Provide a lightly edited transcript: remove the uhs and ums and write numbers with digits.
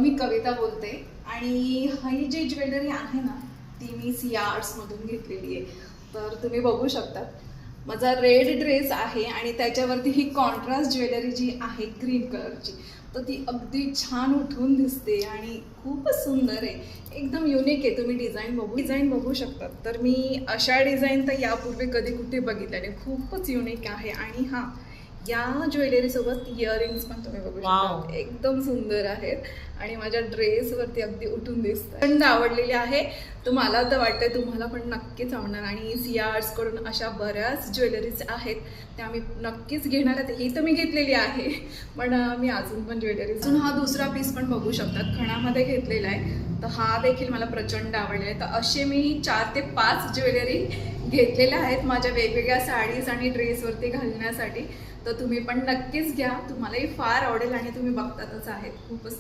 मी कविता बोलते आणि ही जी ज्वेलरी आहे ना ती मी सिया आर्ट्समधून घेतलेली आहे. तर तुम्ही बघू शकता माझा रेड ड्रेस आहे आणि त्याच्यावरती ही कॉन्ट्रास्ट ज्वेलरी जी आहे ग्रीन कलरची, तर ती अगदी छान उठून दिसते आणि खूपच सुंदर आहे, एकदम युनिक आहे. तुम्ही डिझाईन बघू शकता. तर मी अशा डिझाईन तर यापूर्वी कधी कुठे बघितल्या नाही, खूपच युनिक आहे. आणि हां, या ज्वेलरीसोबत इयरिंग्स पण तुम्ही बघू शकता, एकदम सुंदर आहेत आणि माझ्या ड्रेसवरती अगदी उठून दिसतात. थंड आवडलेली आहे, तर मला तर वाटतं तुम्हाला पण नक्कीच आवडणार. आणि सिया आर्ट्सकडून अशा बऱ्याच ज्वेलरीज आहेत त्या मी नक्कीच घेणार आहे. ही तर मी घेतलेली आहे, पण मी अजून पण ज्वेलरी, अजून हा दुसरा पीस पण बघू शकतात, खणामध्ये घेतलेला आहे. तर हा देखील मला प्रचंड आवडलेला आहे. तर असे मी 4 ते 5 ज्वेलरी घेतलेल्या आहेत माझ्या वेगवेगळ्या साडीज आणि ड्रेसवरती घालण्यासाठी. तर तुम्ही पण नक्कीच घ्या, तुम्हालाही फार आवडेल आणि तुम्ही बघतातच आहेत खूपच